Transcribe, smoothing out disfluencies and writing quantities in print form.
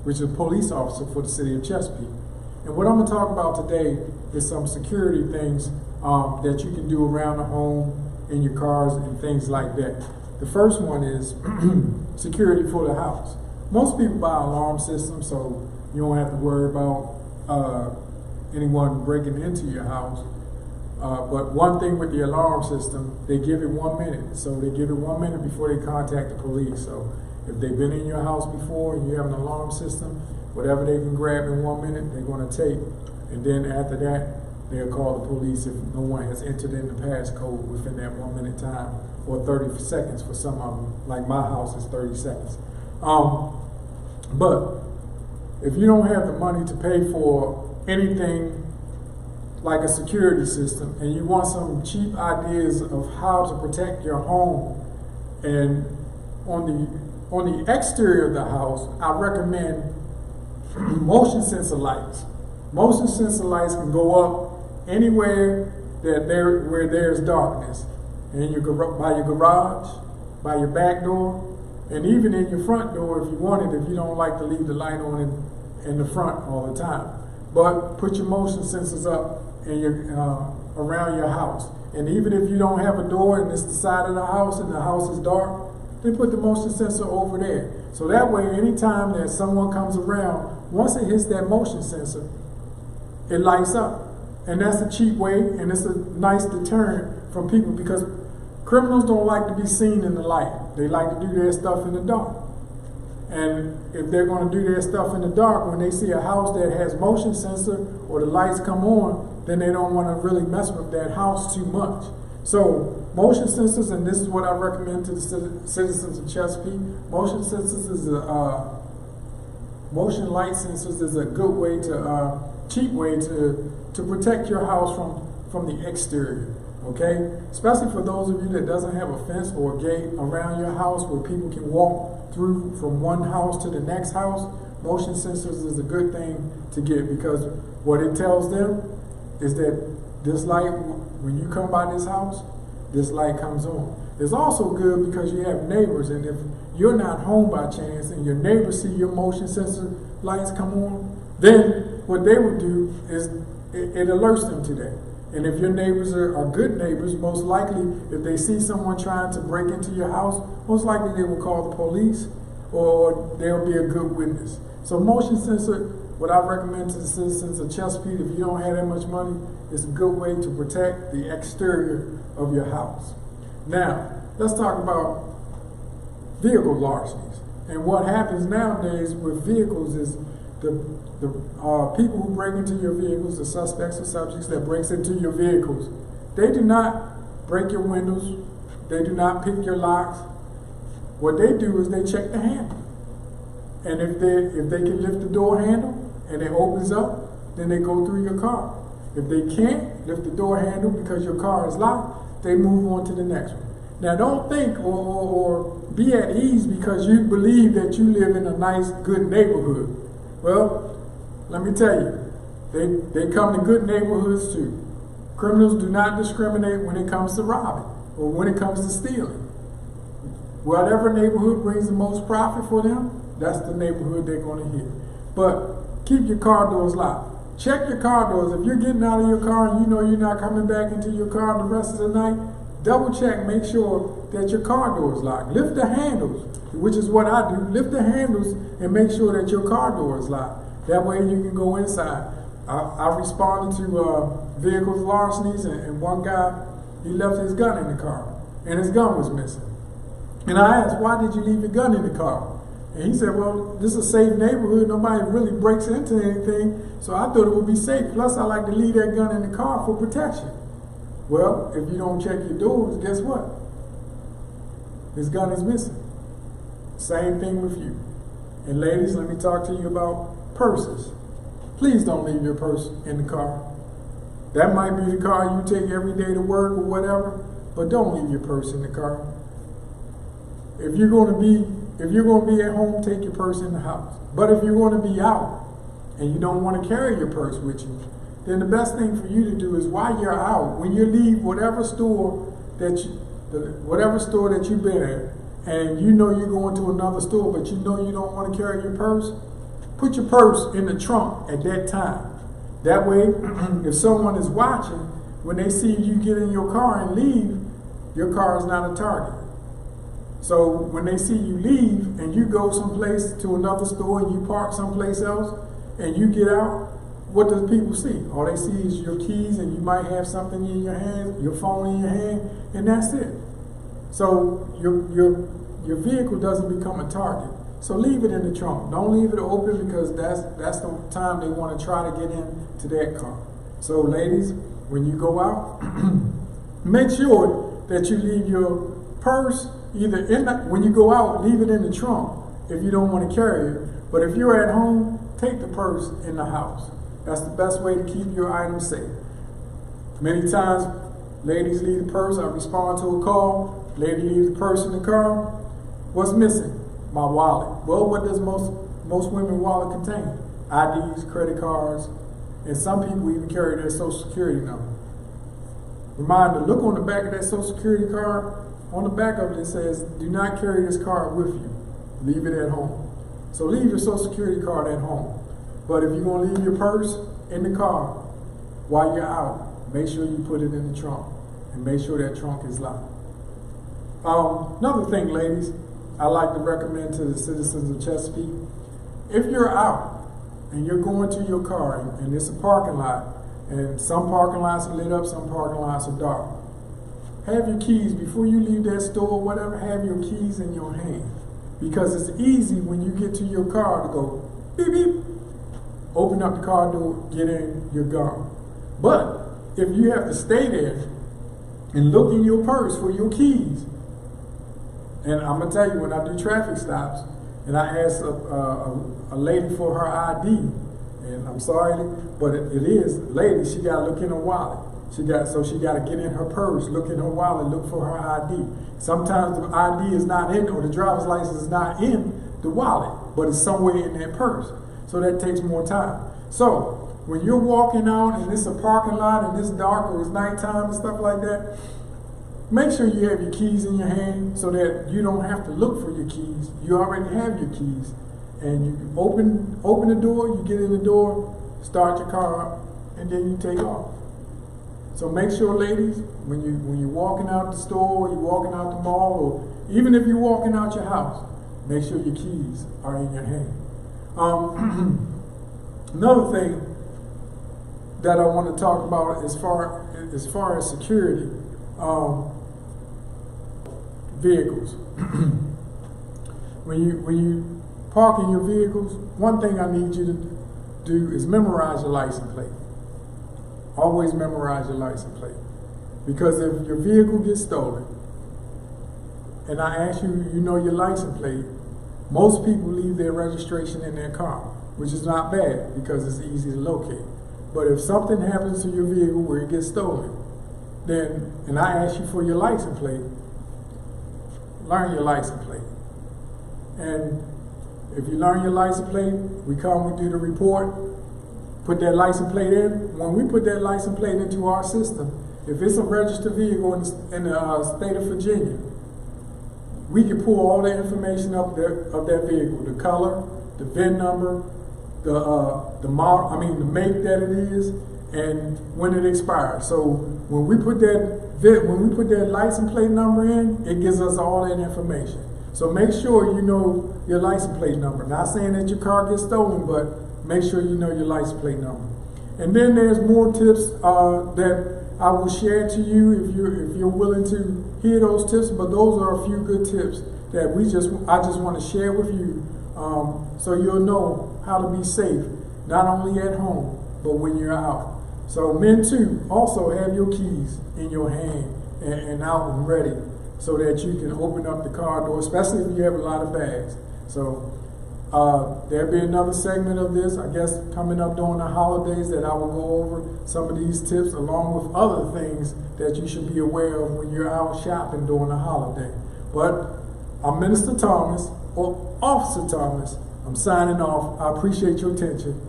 which is a police officer for the city of Chesapeake. And what I'm going to talk about today is some security things that you can do around the home, in your cars, and things like that. The first one is security for the house. Most people buy alarm systems, so you don't have to worry about anyone breaking into your house. But one thing with the alarm system, they give it 1 minute. So they give it 1 minute before they contact the police. So if they've been in your house before and you have an alarm system, whatever they can grab in 1 minute, they're going to take. And then after that, they'll call the police if no one has entered in the passcode within that 1 minute time, or 30 seconds for some of them. Like my house is 30 seconds. But if you don't have the money to pay for anything like a security system, and you want some cheap ideas of how to protect your home, and on the exterior of the house, I recommend motion sensor lights. Motion sensor lights can go up anywhere where there's darkness, by your garage, by your back door, and even in your front door if you wanted, if you don't like to leave the light on in the front all the time. But put your motion sensors up in around your house. And even if you don't have a door and it's the side of the house and the house is dark, then put the motion sensor over there. So that way, anytime that someone comes around, once it hits that motion sensor, it lights up. And that's a cheap way, and it's a nice deterrent from people, because criminals don't like to be seen in the light. They like to do their stuff in the dark. And if they're going to do their stuff in the dark, when they see a house that has motion sensor or the lights come on, then they don't want to really mess with that house too much. So motion sensors, and this is what I recommend to the citizens of Chesapeake. Motion sensors is motion light sensors is a good way to, cheap way to protect your house from the exterior. Okay, especially for those of you that doesn't have a fence or a gate around your house where people can walk through from one house to the next house. Motion sensors is a good thing to get, because what it tells them is that this light, when you come by this house, this light comes on. It's also good because you have neighbors, and if you're not home by chance and your neighbors see your motion sensor lights come on, then what they would do is it alerts them to that. And if your neighbors are good neighbors, most likely, if they see someone trying to break into your house, most likely they will call the police, or they'll be a good witness. So motion sensor, what I recommend to the citizens of Chesapeake, if you don't have that much money, is a good way to protect the exterior of your house. Now, let's talk about vehicle larcenies. And what happens nowadays with vehicles is the people who break into your vehicles, the suspects or subjects that breaks into your vehicles, they do not break your windows, they do not pick your locks. What they do is they check the handle. And if they can lift the door handle and it opens up, then they go through your car. If they can't lift the door handle because your car is locked, they move on to the next one. Now, don't think or be at ease because you believe that you live in a nice, good neighborhood. Well, let me tell you, they come to good neighborhoods too. Criminals do not discriminate when it comes to robbing or when it comes to stealing. Whatever neighborhood brings the most profit for them, that's the neighborhood they're going to hit. But keep your car doors locked. Check your car doors. If you're getting out of your car and you know you're not coming back into your car the rest of the night, double check, make sure that your car door is locked. Lift the handles, which is what I do. Lift the handles and make sure that your car door is locked. That way you can go inside. I responded to vehicles larcenies, and one guy, he left his gun in the car, and his gun was missing. And I asked, why did you leave your gun in the car? And he said, well, this is a safe neighborhood. Nobody really breaks into anything, so I thought it would be safe. Plus, I like to leave that gun in the car for protection. Well, if you don't check your doors, guess what? His gun is missing. Same thing with you. And ladies, let me talk to you about purses. Please don't leave your purse in the car. That might be the car you take every day to work or whatever, but don't leave your purse in the car. If you're going to be at home, take your purse in the house. But if you're going to be out and you don't want to carry your purse with you, then the best thing for you to do is while you're out, when you leave whatever store that you've been at, and you know you're going to another store, but you know you don't want to carry your purse, put your purse in the trunk at that time. That way, if someone is watching, when they see you get in your car and leave, your car is not a target. So when they see you leave and you go someplace to another store and you park someplace else and you get out, what does people see? All they see is your keys, and you might have something in your hand, your phone in your hand, and that's it. So your vehicle doesn't become a target. So leave it in the trunk. Don't leave it open, because that's the time they want to try to get into that car. So ladies, when you go out, make sure that you leave your purse either when you go out, leave it in the trunk if you don't want to carry it. But if you're at home, take the purse in the house. That's the best way to keep your items safe. Many times, ladies leave the purse. I respond to a call. Lady leaves the purse in the car. What's missing? My wallet. Well, what does most women's wallet contain? IDs, credit cards, and some people even carry their Social Security number. Reminder, look on the back of that Social Security card. On the back of it, it says, do not carry this card with you. Leave it at home. So leave your Social Security card at home. But if you're going to leave your purse in the car while you're out, make sure you put it in the trunk, and make sure that trunk is locked. Another thing, ladies, I like to recommend to the citizens of Chesapeake, if you're out and you're going to your car and it's a parking lot, and some parking lots are lit up, some parking lots are dark, have your keys, before you leave that store or whatever, have your keys in your hand. Because it's easy when you get to your car to go beep beep, open up the car door, get in, you're gone. But if you have to stay there and look in your purse for your keys, and I'm going to tell you, when I do traffic stops and I ask a lady for her ID, and I'm sorry, but it is, lady, she got to look in her wallet. She got to get in her purse, look in her wallet, look for her ID. Sometimes the ID is not in, or the driver's license is not in the wallet, but it's somewhere in that purse. So that takes more time. So when you're walking out and it's a parking lot and it's dark or it's nighttime and stuff like that, make sure you have your keys in your hand so that you don't have to look for your keys. You already have your keys. And you open the door, you get in the door, start your car up, and then you take off. So make sure, ladies, when you're walking out the store, or you're walking out the mall, or even if you're walking out your house, make sure your keys are in your hand. Another thing that I want to talk about as far as security, vehicles. When you park in your vehicles, one thing I need you to do is memorize your license plate. Always memorize your license plate. Because if your vehicle gets stolen, and I ask you, you know your license plate, most people leave their registration in their car, which is not bad because it's easy to locate. But if something happens to your vehicle where it gets stolen, then, and I ask you for your license plate, learn your license plate. And if you learn your license plate, we do the report, put that license plate in. When we put that license plate into our system, if it's a registered vehicle in the state of Virginia, we can pull all the information up there of that vehicle, the color, the VIN number, the model, the make that it is, and when it expires. So when we put that license plate number in, it gives us all that information. So make sure you know your license plate number. Not saying that your car gets stolen, but make sure you know your license plate number. And then there's more tips that I will share to you if you're willing to hear those tips. But those are a few good tips that I just want to share with you, so you'll know how to be safe, not only at home but when you're out. So men too, also have your keys in your hand and out and ready, so that you can open up the car door, especially if you have a lot of bags. So there'll be another segment of this, I guess, coming up during the holidays, that I will go over some of these tips along with other things that you should be aware of when you're out shopping during the holiday. But I'm Minister Thomas, or Officer Thomas. I'm signing off. I appreciate your attention.